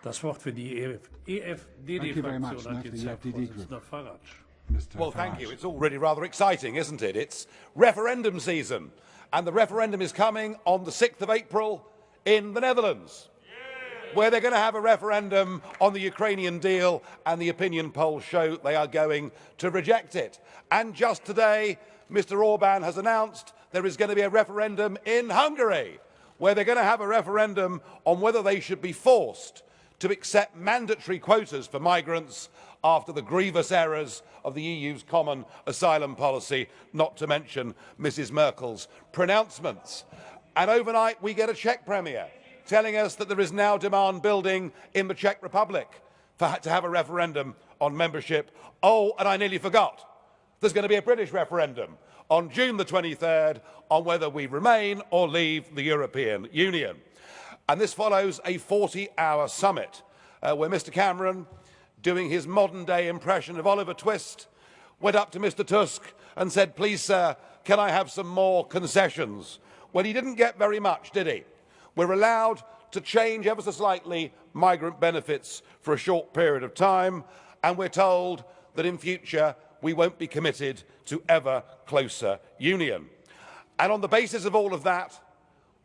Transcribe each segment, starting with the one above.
Das Wort für die EFDD-Fraktion hat jetzt Herr Vorsitzender Farage. Well, thank you. It's already rather exciting, isn't it? It's referendum season, and the referendum is coming on the 6th of April in the Netherlands, where they're going to have a referendum on the Ukrainian deal, and the opinion polls show they are going to reject it. And just today, Mr. Orbán has announced there is going to be a referendum in Hungary, where they're going to have a referendum on whether they should be forced to accept mandatory quotas for migrants after the grievous errors of the EU's common asylum policy, not to mention Mrs. Merkel's pronouncements. And overnight we get a Czech premier telling us that there is now demand building in the Czech Republic to have a referendum on membership. Oh, and I nearly forgot, there's going to be a British referendum on June the 23rd on whether we remain or leave the European Union. And this follows a 40-hour summit where Mr. Cameron, doing his modern-day impression of Oliver Twist, went up to Mr. Tusk and said, "Please, sir, can I have some more concessions?" Well, he didn't get very much, did he? We're allowed to change ever so slightly migrant benefits for a short period of time, and we're told that in future we won't be committed to ever closer union. And on the basis of all of that,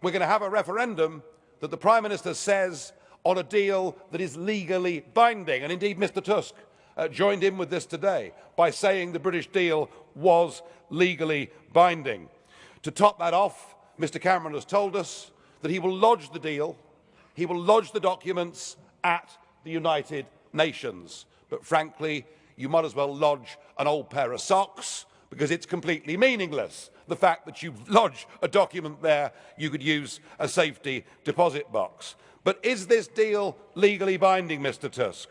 we're going to have a referendum that the Prime Minister says on a deal that is legally binding. And indeed, Mr. Tusk joined in with this today by saying the British deal was legally binding. To top that off, Mr. Cameron has told us that he will lodge the deal, he will lodge the documents at the United Nations. But frankly, you might as well lodge an old pair of socks, because it's completely meaningless. The fact that you lodge a document there, you could use a safety deposit box. But is this deal legally binding, Mr. Tusk?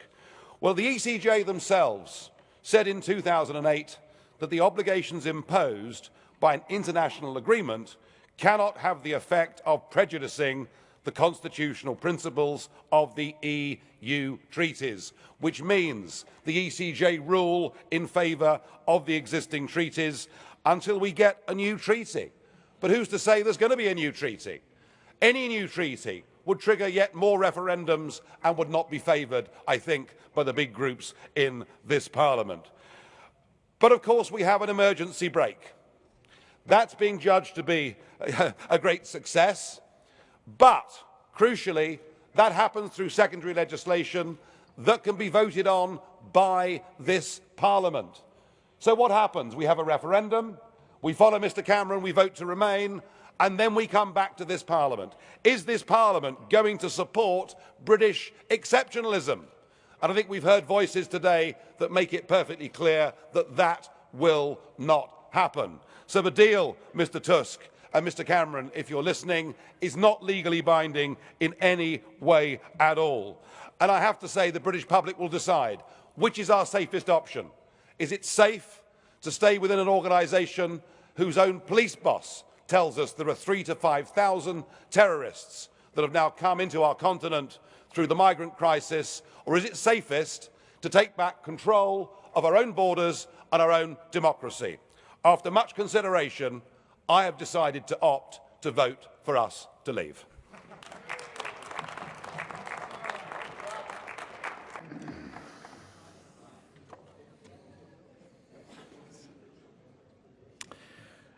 Well, the ECJ themselves said in 2008 that the obligations imposed by an international agreement cannot have the effect of prejudicing the constitutional principles of the EU treaties, which means the ECJ rule in favour of the existing treaties until we get a new treaty. But who's to say there's going to be a new treaty? Any new treaty would trigger yet more referendums and would not be favoured, I think, by the big groups in this Parliament. But of course we have an emergency brake. That's being judged to be a great success. But, crucially, that happens through secondary legislation that can be voted on by this Parliament. So what happens? We have a referendum, we follow Mr. Cameron, we vote to remain, and then we come back to this Parliament. Is this Parliament going to support British exceptionalism? And I think we've heard voices today that make it perfectly clear that that will not happen. So the deal, Mr. Tusk, and Mr. Cameron, if you're listening, is not legally binding in any way at all. And I have to say the British public will decide which is our safest option. Is it safe to stay within an organisation whose own police boss tells us there are 3,000 to 5,000 terrorists that have now come into our continent through the migrant crisis? Or is it safest to take back control of our own borders and our own democracy? After much consideration, I have decided to opt to vote for us to leave.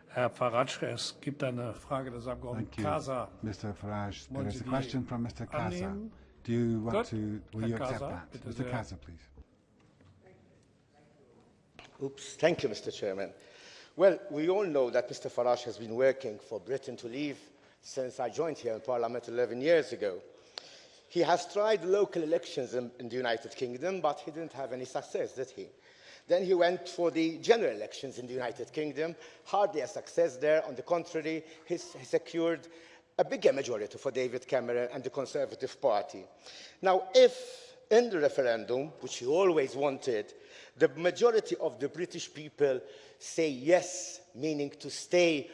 Herr Farage, es gibt eine Frage des Abgeordneten Casa. Mr. Farage, there is a question from Mr. Casa. Do you want to, will you accept that? Mr. Casa, please. Oops, thank you, Mr. Chairman. Well, we all know that Mr. Farage has been working for Britain to leave since I joined here in Parliament 11 years ago. He has tried local elections in the United Kingdom, but he didn't have any success, did he? Then he went for the general elections in the United Kingdom, hardly a success there. On the contrary, he secured a bigger majority for David Cameron and the Conservative Party. Now, if in the referendum, which he always wanted, the majority of the British people say yes, meaning to stay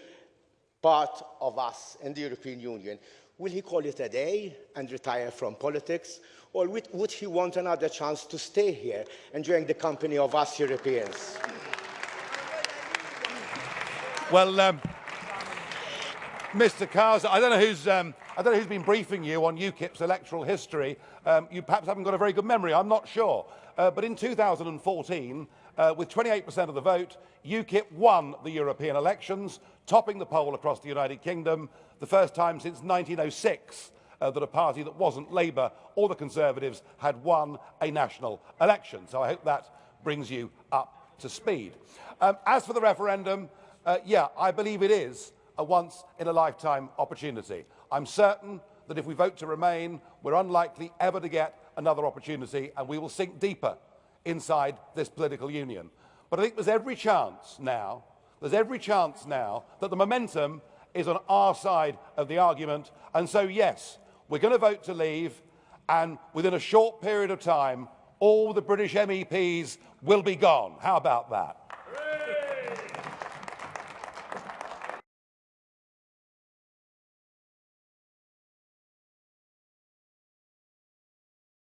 part of us in the European Union, will he call it a day and retire from politics? Or would he want another chance to stay here, enjoying the company of us Europeans? Well, Mr. Kaza, I don't know who's been briefing you on UKIP's electoral history. You perhaps haven't got a very good memory, I'm not sure. But in 2014, with 28% of the vote, UKIP won the European elections, topping the poll across the United Kingdom, the first time since 1906 that a party that wasn't Labour or the Conservatives had won a national election. So I hope that brings you up to speed. As for the referendum, yeah, I believe it is a once-in-a-lifetime opportunity. I'm certain that if we vote to remain, we're unlikely ever to get another opportunity, and we will sink deeper inside this political union. But I think there's every chance now that the momentum is on our side of the argument, and so yes, we're going to vote to leave, and within a short period of time, all the British MEPs will be gone. How about that?